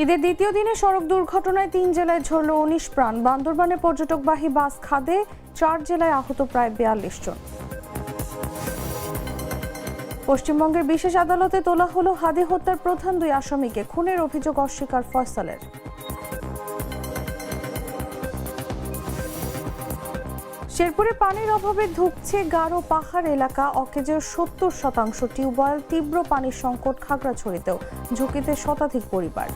ঈদের দ্বিতীয় দিনে সড়ক দুর্ঘটনায় ৩ জেলায় ঝরল ১৯ প্রাণ। বান্দরবানে পর্যটকবাহী বাস খাদে ৪ জেলায় আহত প্রায় ৪২ জন। পশ্চিমবঙ্গের বিশেষ আদালতে তোলা হলো হাদি হত্যার প্রধান ২ আসামিকে। খুনের অভিযোগ অস্বীকার ফয়সালের। শেরপুরে পানির অভাবে ধুঁকছে গারো পাহাড় এলাকা। অকেজের ৭০% টিউবওয়েল। তীব্র পানির সংকট খাগড়াছড়িতেও, ঝুঁকিতে শতাধিক পরিবার।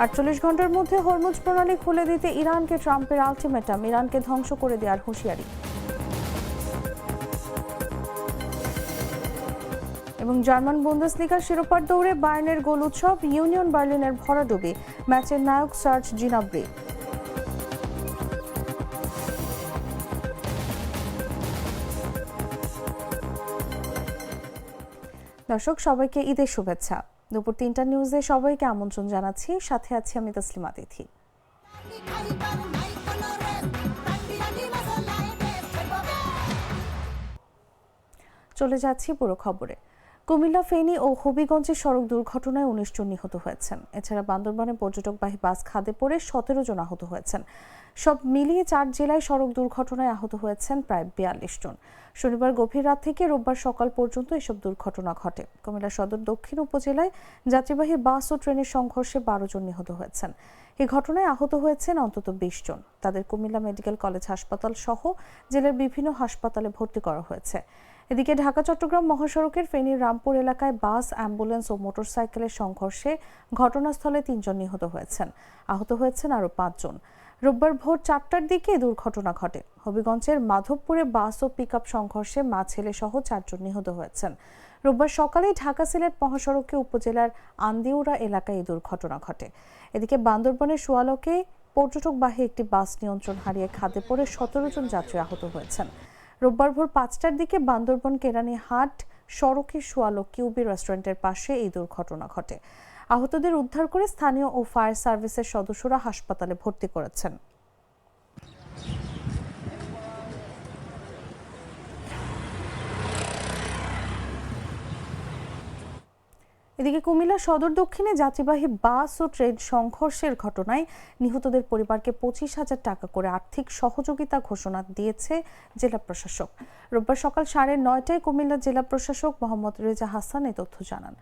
৪৮ ঘন্টার মধ্যে হরমুজ প্রণালী খুলে দিতে ইরানকে ট্রাম্পের আলটিমেটাম। ইরানকে ধ্বংস করে দেওয়ার হুঁশিয়ারি। এবং জার্মান বুন্দেসলিগার শিরোপার দৌড়ে বায়ার্নের গোল উৎসব। ইউনিয়ন বার্লিনের ভরাডুবি। ম্যাচের নায়ক সার্জ জিনাব্রি। দর্শক, সবাইকে ঈদের শুভেচ্ছা। দুপুর ৩টা নিউজে সবাইকে আমন্ত্রণ জানাচ্ছি। সাথে আছি আমি তসলিমা তিথি। চলে যাচ্ছি পুরো খবরে। কুমিল্লা, ফেনী ও হবিগঞ্জে সড়ক দুর্ঘটনায় ১৯ জন নিহত হয়েছেন। এছাড়া বান্দরবানে পর্যটকবাহী বাস খাদে পড়ে ১৭ জন আহত হয়েছেন। সব মিলিয়ে ৪ জেলায় সড়ক দুর্ঘটনায় আহত হয়েছেন প্রায় ৪২ জন। শনিবার গভীর রাত থেকে রোববার সকাল পর্যন্ত এসব দুর্ঘটনা ঘটে। কুমিল্লা সদর দক্ষিণ উপজেলায় যাত্রীবাহী বাস ও ট্রেনের সংঘর্ষে ১২ জন নিহত হয়েছেন। এই ঘটনায় আহত হয়েছেন অন্তত ২০ জন। তাদের কুমিল্লা মেডিকেল কলেজ হাসপাতাল সহ জেলার বিভিন্ন হাসপাতালে ভর্তি করা হয়েছে। এদিকে ঢাকা চট্টগ্রাম মহাসড়কের ফেনীর রামপুর এলাকায় বাস, অ্যাম্বুলেন্স ও মোটরসাইকেলের সংঘর্ষে ঘটনাস্থলে ৩ জন নিহত হয়েছেন। আহত হয়েছেন আরও ৫ জন। রোববার ভোর ৪টার দিকে দুর্ঘটনা ঘটে। হবিগঞ্জের মাধবপুরে বাস ও পিকআপ সংঘর্ষে মা ছেলে সহ ৪ জন নিহত হয়েছেন। রোববার সকালে ঢাকা সিলেট মহাসড়কে উপজেলার আন্দিউরা এলাকায় এই দুর্ঘটনা ঘটে। এদিকে বান্দরবনের সোয়ালকে পর্যটকবাহী একটি বাস নিয়ন্ত্রণ হারিয়ে খাদে পড়ে ১৭ জন যাত্রী আহত হয়েছেন। রোববার ভোর ৫টার দিকে বান্দরবন কেরানীহাট সড়কের সোয়ালক কিউবি রেস্টুরেন্টের পাশে এই দুর্ঘটনা ঘটে। আহতদের উদ্ধার করে স্থানীয় ও ফায়ার সার্ভিসের সদস্যরা হাসপাতালে ভর্তি করেছেন। এদিকে কুমিল্লা সদর দক্ষিণে যাত্রীবাহী বাস ও ট্রেন সংঘর্ষের ঘটনায় নিহতদের পরিবারকে ২৫,০০০ টাকা করে আর্থিক সহযোগিতা ঘোষণা দিয়েছে জেলা প্রশাসক। রোববার সকাল ৯:৩০টায় কুমিল্লা জেলা প্রশাসক মোহাম্মদ রেজা হাসান এই তথ্য জানান।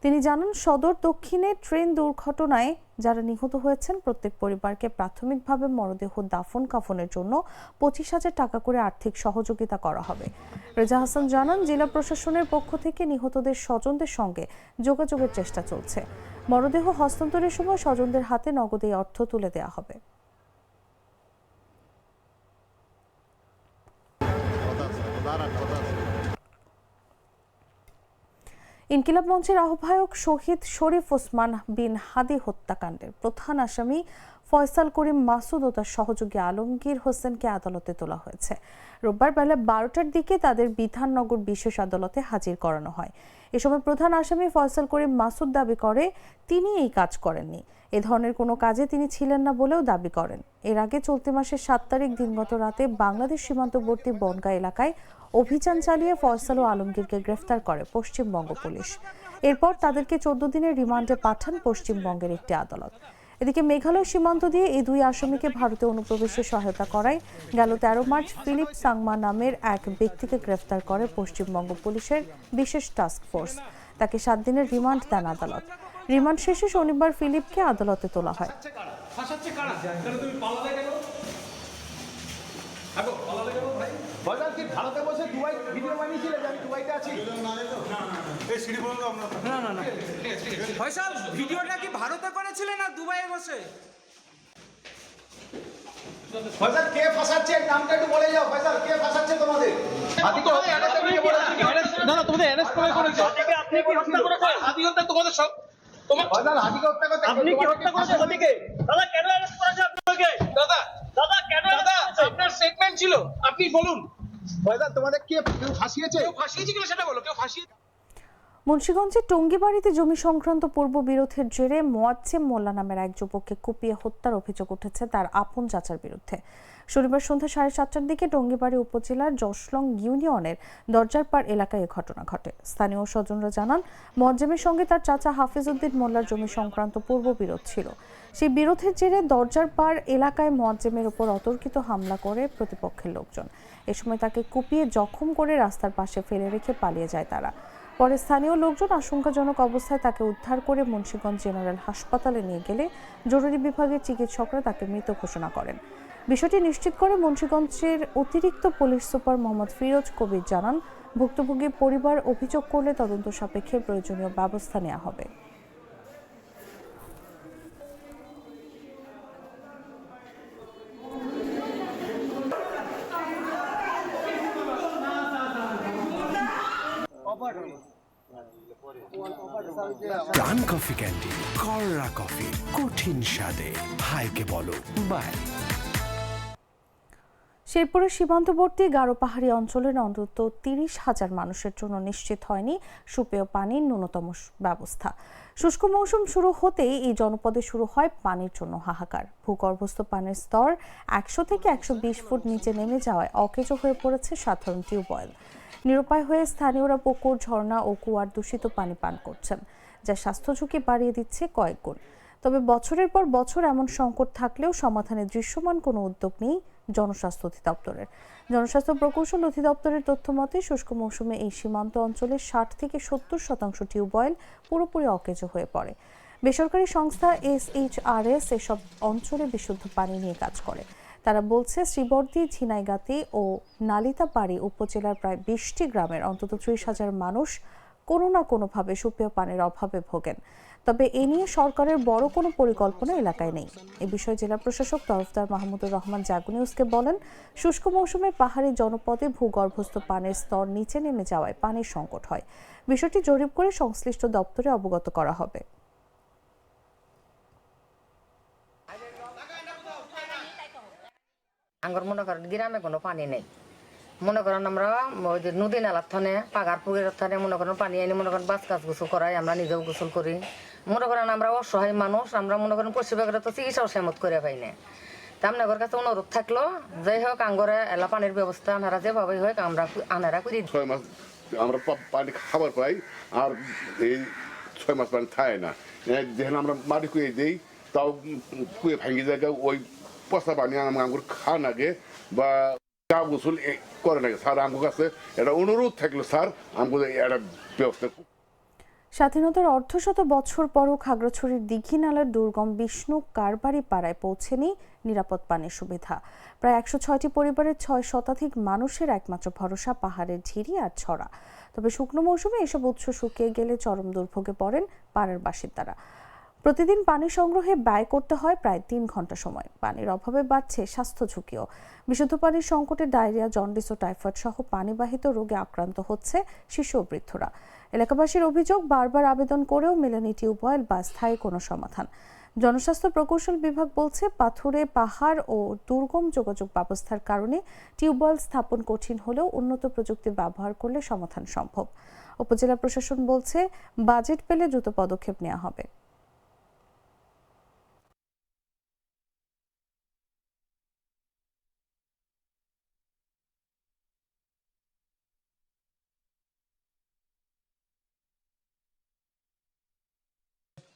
তিনি জানান, সদর দক্ষিণে ট্রেন দুর্ঘটনায় যারা নিহত হয়েছেন প্রত্যেক পরিবারকে প্রাথমিকভাবে মরদেহ দাফন কাফনের জন্য ২৫,০০০ টাকা করে আর্থিক সহযোগিতা করা হবে। রেজা হাসান জানান, জেলা প্রশাসনের পক্ষ থেকে নিহতদের স্বজনদের সঙ্গে যোগাযোগের চেষ্টা চলছে। মরদেহ হস্তান্তরের সময় স্বজনদের হাতে নগদে অর্থ তুলে দেওয়া হবে। ইনকিলাব মঞ্চের আহ্বায়ক শহীদ শরীফ ওসমান বিন হাদি হত্যাকাণ্ডের প্রধান আসামি ফয়সাল করিম মাসুদ ও তার সহযোগী আলমগীর হোসেনকে আদালতে তোলা হয়েছে। রোববার বেলা ১২টার দিকে তাদের বিধাননগর বিশেষ আদালতে হাজির করানো হয়। এ সময় প্রধান আসামি ফয়সাল করিম মাসুদ দাবি করে তিনি এই কাজ করেননি। এ ধরনের কোনো কাজে তিনি ছিলেন না বলেও দাবি করেন। এর আগে চলতি মাসের ৭ তারিখ দিনগত রাতে বাংলাদেশ সীমান্তবর্তী বনগাঁ এলাকায় অভিযান চালিয়ে ফয়সাল ও আলমগীরকে গ্রেফতার করে পশ্চিমবঙ্গ পুলিশ। এরপর তাদেরকে ১৪ দিনের রিমান্ডে পাঠান পশ্চিমবঙ্গের একটি আদালত। এদিকে মেঘালয় সীমান্ত দিয়ে এই ২ আসামিকে ভারতে অনুপ্রবেশে সহায়তা করায় গেল ১৩ মার্চ ফিলিপ সাংমা নামের এক ব্যক্তিকে গ্রেফতার করে পশ্চিমবঙ্গ পুলিশের বিশেষ টাস্ক ফোর্স। তাকে ৭ দিনের রিমান্ড দেন আদালত। রিমান্ড শেষে শনিবার ফিলিপকে আদালতে তোলা হয়। ভারতে বসে দুবাই ভিডিও বানিয়েছিলে যে আমি দুবাইতে আছি। ফয়সাল, ভিডিওটা কি ভারতে করেছিলে না দুবাইয়ে বসে? ফয়সাল কে ফাঁসাচ্ছে নামটা একটু বলে যাও। ফয়সাল কে ফাঁসাচ্ছে তোমাদের? হাদিকে না না, তোমাদের অ্যারেস্ট করে করেছে। আপনি কি হত্যা করেছেন? হাদি হত্যা তোমাদের সব তোমার ফয়সাল হাদিকে হত্যা করতে আপনি কি হত্যা করেছেন হাদিকে? দাদা কেন অ্যারেস্ট করেছে আপনাকে? দাদা কেন আপনার স্টেটমেন্ট ছিল, আপনি বলুন। ফয়সাল তোমাদের কে কেউ ফাঁসিয়েছে? কেউ ফাঁসিয়েছে কিনা সেটা বলো। কেউ ফাঁসিয়ে মুন্সিগঞ্জের টঙ্গিবাড়িতে জমি সংক্রান্ত পূর্ব বিরোধের জেরে মোয়াজ্জেম মোল্লা নামের এক যুবককে কুপিয়ে হত্যার অভিযোগ উঠেছে তার আপন চাচার বিরুদ্ধে। শনিবার সন্ধ্যা 7:30টার দিকে টঙ্গীবাড়ি উপজেলার জশলং ইউনিয়নের দরজারপাড় এলাকায় এ ঘটনা ঘটে। স্থানীয় স্বজনরা জানান, মোয়াজ্জেমের সঙ্গে তার চাচা হাফিজ উদ্দিন মোল্লার জমি সংক্রান্ত পূর্ব বিরোধ ছিল। সেই বিরোধের জেরে দরজারপাড় এলাকায় মোয়াজ্জেমের উপর অতর্কিত হামলা করে প্রতিপক্ষের লোকজন। এ সময় তাকে কুপিয়ে জখম করে রাস্তার পাশে ফেলে রেখে পালিয়ে যায় তারা। পরে স্থানীয় লোকজন আশঙ্কাজনক অবস্থায় তাকে উদ্ধার করে মুন্সিগঞ্জ জেনারেল হাসপাতালে নিয়ে গেলে জরুরি বিভাগের চিকিৎসকরা তাকে মৃত ঘোষণা করেন। বিষয়টি নিশ্চিত করে মুন্সিগঞ্জের অতিরিক্ত পুলিশ সুপার মোহাম্মদ ফিরোজ কবির জানান, ভুক্তভোগী পরিবার অভিযোগ করলে তদন্ত সাপেক্ষে প্রয়োজনীয় ব্যবস্থা নেওয়া হবে। প্রাণ কফি ক্যান্ডি, কররা কফি, কঠিন স্বাদে, হাইকে বলো বাই। শেরপুরের সীমান্তবর্তী গারো পাহাড়ি অঞ্চলের অন্তত 30,000 মানুষের জন্য নিশ্চিত হয়নি সুপেয় পানির ন্যূনতম ব্যবস্থা। শুষ্ক মৌসুম শুরু হতেই এই জনপদে শুরু হয় পানির জন্য হাহাকার। ভূগর্ভস্থ পানির স্তর 100 থেকে 120 ফুট নিচে নেমে যাওয়ায় অকেজো হয়ে পড়েছে সাধারণ টিউবওয়েল। নিরুপায় হয়ে স্থানীয়রা পুকুর, ঝর্ণা ও কুয়ার দূষিত পানি পান করছেন, যা স্বাস্থ্য ঝুঁকি বাড়িয়ে দিচ্ছে কয়েক গুণ। তবে বছরের পর বছর এমন সংকট থাকলেও সমাধানে দৃশ্যমান কোনো উদ্যোগ নেই জনস্বাস্থ্য অধিদপ্তরের। জনস্বাস্থ্য প্রকৌশল অধিদপ্তরের তথ্য মতে শুষ্ক মৌসুমে এই সীমান্ত অঞ্চলের 60 থেকে 70% টিউবওয়েল পুরোপুরি অকেজো হয়ে পড়ে। বেসরকারি সংস্থা SHRS এসব অঞ্চলে বিশুদ্ধ পানি নিয়ে কাজ করে। তারা বলছে, শ্রীবর্দী, ঝিনাইগাতি ও নালিতাবাড়ি উপজেলার প্রায় 20টি গ্রামের অন্তত 30,000 মানুষ কোনো না কোনোভাবে সুপেয় পানির অভাবে ভোগেন। তবে এ নিয়ে সরকারের বড় কোনো পরিকল্পনা এলাকায় নেই। এ বিষয়ে জেলা প্রশাসক তরফদার মাহমুদুর রহমান জাগো নিউজকে বলেন, শুষ্ক মৌসুমে পাহাড়ি জনপদে ভূগর্ভস্থ পানির স্তর নিচে নেমে যাওয়ায় পানির সংকট হয়। বিষয়টি জরিপ করে সংশ্লিষ্ট দপ্তরে অবগত করা হবে। আঙ্গুর মনে করেন গ্রামে কোনো পানি নেই। মনে করেন আমরা ওই যে নদী নালার থানে, পাগার পুকুরের থানে মনে করেন পানি আনি, মনে করেন বাস কাজ গোসল করাই, আমরা নিজেও গোসল করি। মনে করেন আমরা অসহায় মানুষ, আমরা মনে করেন পশ্চিমবঙ্গের তো চিকিৎসাও সেমত করে পাই না। তা আপনাদের কাছে অনুরোধ থাকলো, যাই হোক আঙ্গরে এলা পানির ব্যবস্থা আপনারা যেভাবে হোক আমরা আনারা করি। 6 মাস আমরা পানি খাবার পাই, আর এই 6 মাস পানি থাকে না। যেখানে আমরা মাটি কুয়ে দিই, তাও কুয়ে ভাঙি জায়গায় ওই পচা পানি আঙ্গুর খাওয়া লাগে বা চা গোসল করে নাকি। স্যার আঙ্গুর কাছে এটা অনুরোধ থাকলো, স্যার আঙ্গুর একটা ব্যবস্থা। স্বাধীনতার অর্ধশত বছর পরও খাগড়াছড়ির দীঘি নালার দুর্গম বিষ্ণু কারবারি পাড়ায় পৌঁছেনি নিরাপদ পানির সুবিধা। প্রায় 106টি পরিবারের 6 শতাধিক মানুষের একমাত্র ভরসা পাহাড়ের ঢিরি আর ছড়া। তবে শুকনো মৌসুমে এসব উৎস শুকিয়ে গেলে চরম দুর্ভোগে পড়েন পাড়ার বাসিন্দারা। প্রতিদিন পানি সংগ্রহে ব্যয় করতে হয় প্রায় 3 ঘন্টা সময়। পানির অভাবে বাড়ছে স্বাস্থ্য ঝুঁকিও। বিশুদ্ধ পানির সংকটে ডায়রিয়া, জন্ডিস ও টাইফয়েড সহ পানিবাহিত রোগে আক্রান্ত হচ্ছে শিশু ও বৃদ্ধরা। এলাকাবাসীর অভিযোগ, বারবার আবেদন করেও মেলেনি টিউবওয়েল বা স্থায়ী কোনো সমাধান। জনস্বাস্থ্য প্রকৌশল বিভাগ বলছে, পাথুরে পাহাড় ও দুর্গম যোগাযোগ ব্যবস্থার কারণে টিউবওয়েল স্থাপন কঠিন হলেও উন্নত প্রযুক্তি ব্যবহার করলে সমাধান সম্ভব। উপজেলা প্রশাসন বলছে, বাজেট পেলে দ্রুত পদক্ষেপ নেওয়া হবে।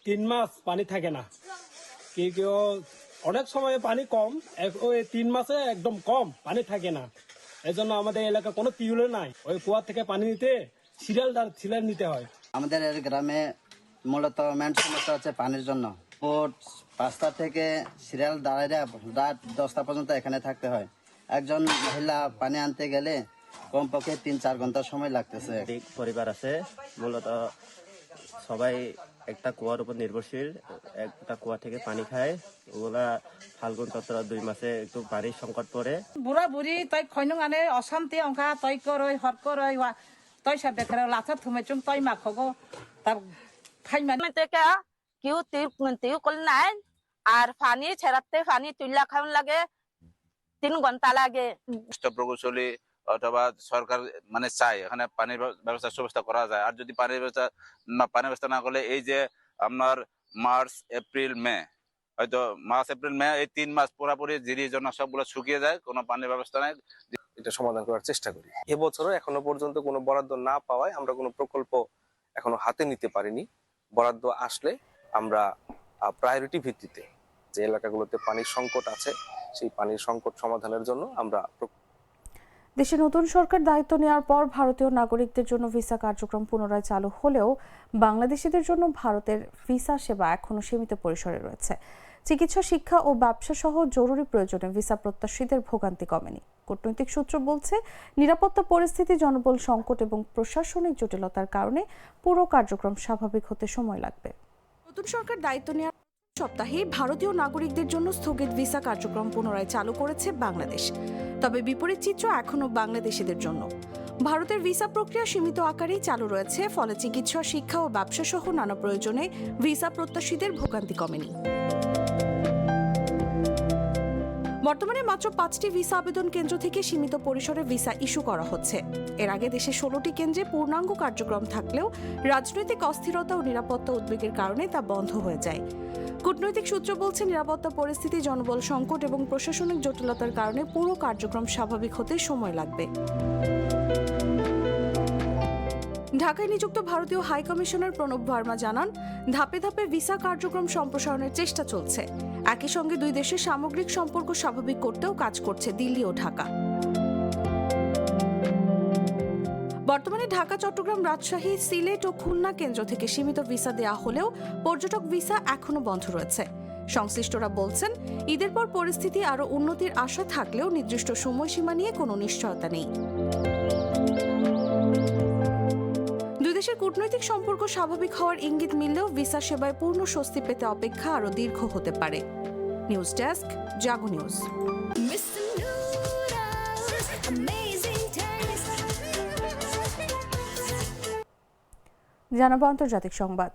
তিন মাস পানি থাকে না, কেউ অনেক সময় পানি কম, ওই 3 মাসে একদম কম পানি থাকে না। এই জন্য আমাদের এলাকা কোনো টিউবওয়েল নাই, ওই কুয়া থেকে পানি নিতে সিরিয়াল নিতে হয়। আমাদের গ্রামে মূলত মেন সমস্যা হচ্ছে পানির জন্য। ভোর 5টা থেকে সিরিয়াল দাঁড়ায় রাত 10টা পর্যন্ত এখানে থাকতে হয়। একজন মহিলা পানি আনতে গেলে কমপক্ষে 3-4 ঘন্টা সময় লাগতেছে। পরিবার আছে, মূলত সবাই একটা কুয়ার উপর নির্ভরশীল, একটা কুয়া থেকে পানি খায়। ওগুলা ফাল্গুন চৈত্র 2 মাসে একটু পানির সংকট পড়ে। বুড়া বুড়ি তই খৈনং আনে অশান্তি অংকা তই করই হর করই তই সাথে করে লাথা থুমে চুং তই মাখগো তা ফাইমান থেকে কিউ তিউ কল নাই আর পানি ছেড়াতে পানি তুইলা খাওন লাগে 3 ঘন্টা লাগে। প্রকৌশলী অথবা সরকার মানে চাই এখানে পানির ব্যবস্থা সুব্যবস্থা করা যায়। আর যদি পানির ব্যবস্থা না করলে এই যে আপনার মার্চ, এপ্রিল, মে হয়তো মার্চ এপ্রিল মে এই 3 মাস পুরোপুরি জিরি জন্য সবগুলো শুকিয়ে যায়, কোনো পানির ব্যবস্থা নাই। এটা সমাধান করার চেষ্টা করি। এবছরও এখনো পর্যন্ত কোনো বরাদ্দ না পাওয়ায় আমরা কোনো প্রকল্প এখনো হাতে নিতে পারিনি। বরাদ্দ আসলে আমরা প্রায়োরিটি ভিত্তিতে যে এলাকাগুলোতে পানির সংকট আছে সেই পানির সংকট সমাধানের জন্য আমরা দেশে নতুন সরকার দায়িত্ব নেওয়ার পর ভারতীয় নাগরিকদের জন্য ভিসা কার্যক্রম পুনরায় চালু হলেও বাংলাদেশিদের জন্য ভারতের ভিসা সেবা এখনো সীমিত পরিসরে রয়েছে। চিকিৎসা, শিক্ষা ও ব্যবসা সহ জরুরি প্রয়োজনে ভিসা প্রত্যাশীদের ভোগান্তি কমেনি। কূটনৈতিক সূত্র বলছে, নিরাপত্তা পরিস্থিতি, জনবল সংকট এবং প্রশাসনিক জটিলতার কারণে পুরো কার্যক্রম স্বাভাবিক হতে সময় লাগবে। নতুন সরকার দায়িত্ব নেওয়ার সপ্তাহে ভারতীয় নাগরিকদের জন্য স্থগিত ভিসা কার্যক্রম পুনরায় চালু করেছে বাংলাদেশ। তবে বিপরীত চিত্র এখনো বাংলাদেশিদের জন্য। ভারতের ভিসা প্রক্রিয়া সীমিত আকারেই চালু রয়েছে, ফলে চিকিৎসা, শিক্ষা ও ব্যবসা সহ নানা প্রয়োজনে ভিসা প্রত্যাশীদের ভোগান্তি কমেনি। বর্তমানে মাত্র 5টি ভিসা আবেদন কেন্দ্র থেকে সীমিত পরিসরে ভিসা ইস্যু করা হচ্ছে। এর আগে দেশে 16টি কেন্দ্রে পূর্ণাঙ্গ কার্যক্রম থাকলেও রাজনৈতিক অস্থিরতা ও নিরাপত্তা উদ্বেগের কারণে তা বন্ধ হয়ে যায়। কূটনৈতিক সূত্র বলছে, নিরাপত্তা পরিস্থিতি, জনবল সংকট এবং প্রশাসনিক জটিলতার কারণে পুরো কার্যক্রম স্বাভাবিক হতে সময় লাগবে। ঢাকায় নিযুক্ত ভারতীয় হাই কমিশনার প্রণব ভার্মা জানান, ধাপে ধাপে ভিসা কার্যক্রম সম্প্রসারণের চেষ্টা চলছে। একই সঙ্গে দুই দেশের সামগ্রিক সম্পর্ক স্বাভাবিক করতেও কাজ করছে দিল্লি ও ঢাকা। বর্তমানে ঢাকা, চট্টগ্রাম, রাজশাহী, সিলেট ও খুলনা কেন্দ্র থেকে সীমিত ভিসা দেওয়া হলেও পর্যটক ভিসা এখনো বন্ধ রয়েছে। সংশ্লিষ্টরা বলছেন, ঈদের পর পরিস্থিতি আরও উন্নতির আশা থাকলেও নির্দিষ্ট সময়সীমা নিয়ে কোনো নিশ্চয়তা নেই। দুই দেশের কূটনৈতিক সম্পর্ক স্বাভাবিক হওয়ার ইঙ্গিত মিললেও ভিসা সেবায় পূর্ণ স্বস্তি পেতে অপেক্ষা আরও দীর্ঘ হতে পারে। নিউজ ডেস্ক, জাগো নিউজ। জানাবো আন্তর্জাতিক সংবাদ।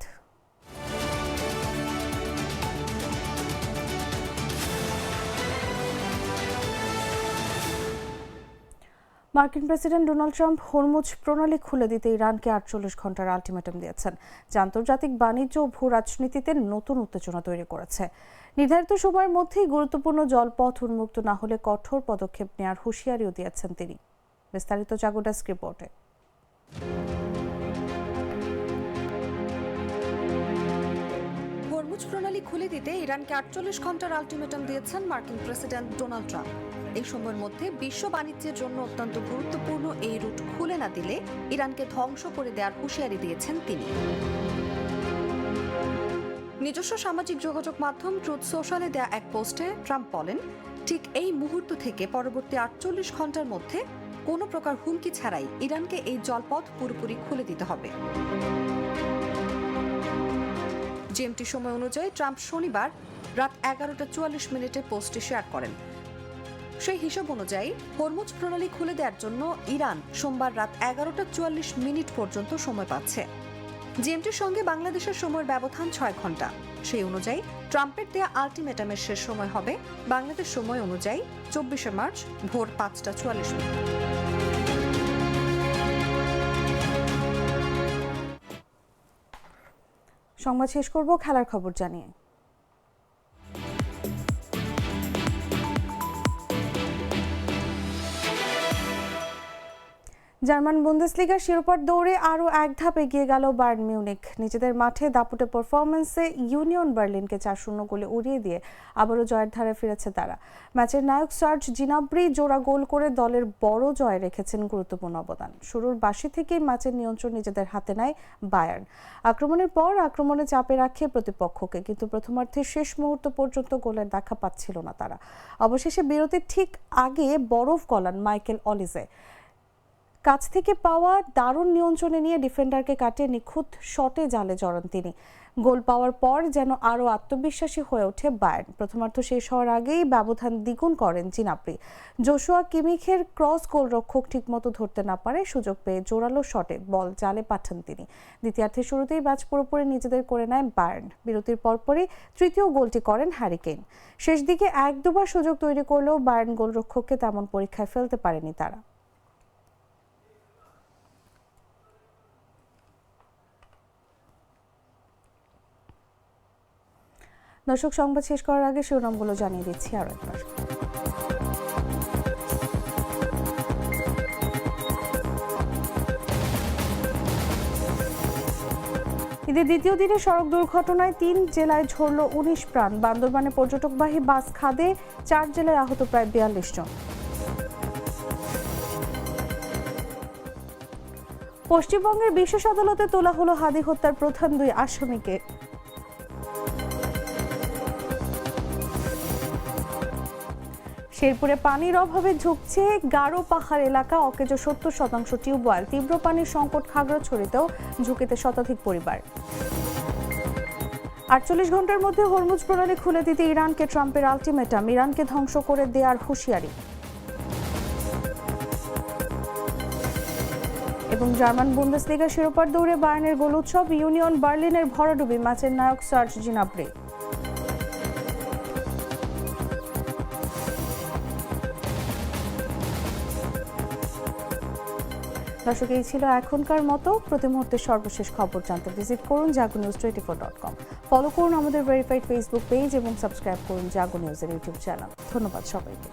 মার্কিন প্রেসিডেন্ট ডোনাল্ড ট্রাম্প হরমুজ প্রণালী খুলে দিতে ইরানকে 48 ঘন্টার আলটিমেটাম দিয়েছেন, যা আন্তর্জাতিক বাণিজ্য ও ভূ রাজনীতিতে নতুন উত্তেজনা তৈরি করেছে। নির্ধারিত সময়ের মধ্যেই গুরুত্বপূর্ণ জলপথ উন্মুক্ত না হলে কঠোর পদক্ষেপ নেওয়ার হুঁশিয়ারিও দিয়েছেন তিনি। বিস্তারিত জাগো ডেস্ক রিপোর্টে। হরমুজ প্রণালী খুলে দিতে ইরানকে 48 ঘন্টার আলটিমেটাম দিয়েছেন মার্কিন প্রেসিডেন্ট ডোনাল্ড ট্রাম্প। এই সময়ের মধ্যে বিশ্ব বাণিজ্যের জন্য অত্যন্ত গুরুত্বপূর্ণ এই রুট খুলে না দিলে ইরানকে ধ্বংস করে দেওয়ার হুঁশিয়ারি দিয়েছেন তিনি। নিজস্ব সামাজিক যোগাযোগ মাধ্যম ট্রুথ সোশ্যালে দেয়া এক পোস্টে ট্রাম্প বলেন, ঠিক এই মুহূর্ত থেকে পরবর্তী 48 ঘন্টার মধ্যে কোনো প্রকার হুমকি ছাড়াই ইরানকে এই জলপথ পুরোপুরি খুলে দিতে হবে। জিএমটি সময় অনুযায়ী ট্রাম্প শনিবার রাত 11:44 পোস্টে শেয়ার করেন। সেই হিসাব অনুযায়ী হরমুজ প্রণালী খুলে দেওয়ার জন্য ইরান সোমবার রাত 11:44 পর্যন্ত সময় পাচ্ছে। জিএমটির সঙ্গে বাংলাদেশের সময়ের ব্যবধান 6 ঘন্টা। সেই অনুযায়ী ট্রাম্পের দেয়া আলটিমেটামের শেষ সময় হবে বাংলাদেশ সময় অনুযায়ী 24 মার্চ ভোর 5:44। সংবাদ শেষ করব খেলার খবর জানিয়ে। জার্মান বুন্দেসলিগার শিরোপার দৌড়ে আরও এক ধাপ এগিয়ে গেল বায়ার্ন মিউনিখ। নিজেদের মাঠে দাপুটে পারফরমেন্সে ইউনিয়ন বার্লিনকে 4-0 গোলে উড়িয়ে দিয়ে আবারও জয়ের ধারায় ফিরেছে তারা। ম্যাচের নায়ক সার্জ জিনাব্রি জোড়া গোল করে দলের বড় জয় রেখেছেন গুরুত্বপূর্ণ অবদান। শুরুর 82 থেকেই ম্যাচের নিয়ন্ত্রণ নিজেদের হাতে নেয় বায়ার্ন। আক্রমণের পর আক্রমণে চাপে রাখে প্রতিপক্ষকে, কিন্তু প্রথমার্ধের শেষ মুহূর্ত পর্যন্ত গোলের দেখা পাচ্ছিল না তারা। অবশেষে বিরতির ঠিক আগে বরফ গলান মাইকেল অলিজে। কাছ থেকে পাওয়া দারুণ নিয়ন্ত্রণে নিয়ে ডিফেন্ডারকে কাটিয়ে নিখুঁত শটে জালে জড়ান তিনি। গোল পাওয়ার পর যেন আরও আত্মবিশ্বাসী হয়ে ওঠে বায়ার্ন। প্রথমার্ধ শেষ হওয়ার আগেই ব্যবধান দ্বিগুণ করেন জিনাব্রি। জোশুয়া কিমিখের ক্রস গোলরক্ষক ঠিকমতো ধরতে না পারে সুযোগ পেয়ে জোরালো শটে বল জালে পাঠান তিনি। দ্বিতীয়ার্ধের শুরুতেই ম্যাচ পুরোপুরি নিজেদের করে নেয় বায়ার্ন। বিরতির পরপরই তৃতীয় গোলটি করেন হ্যারি কেইন। শেষ দিকে 1-2বার সুযোগ তৈরি করলেও বায়ার্ন গোলরক্ষককে তেমন পরীক্ষায় ফেলতে পারেনি তারা। দর্শক, সংবাদ শেষ করার আগে শিরোনামগুলো জানিয়ে দিচ্ছি আরো একবার। ঈদের দ্বিতীয় দিনে সড়ক দুর্ঘটনায় 3 জেলায় ঝরল 19 প্রাণ। বান্দরবানে পর্যটকবাহী বাস খাদে 4 জেলায় আহত প্রায় 42 জন। পশ্চিমবঙ্গের বিশেষ আদালতে তোলা হলো হাদি হত্যার প্রধান 2 আসামিকে। শেরপুরে পানির অভাবে ঝুঁকছে গারো পাহাড় এলাকা। অকেজো 70% টিউবওয়েল। তীব্র পানির সংকট খাগড়াছড়িতেও, ঝুঁকিতে শতাধিক পরিবার। 48 ঘন্টার মধ্যে হরমুজ প্রণালী খুলে দিতে ইরানকে ট্রাম্পের আলটিমেটাম। ইরানকে ধ্বংস করে দেওয়ার হুঁশিয়ারি। এবং জার্মান বুন্দেসলিগা শিরোপার দৌড়ে বায়ার্নের গোল উৎসব। ইউনিয়ন বার্লিনের ভরাডুবি। ম্যাচের নায়ক সার্জ জিনাব্রে। দর্শক, এই ছিল এখনকার মতো। প্রতি মুহূর্তে সর্বশেষ খবর জানতে ভিজিট করুন jagonews24.com। ফলো করুন আমাদের ভেরিফাইড ফেসবুক পেজ এবং সাবস্ক্রাইব করুন জাগো নিউজের ইউটিউব চ্যানেল। ধন্যবাদ সবাইকে।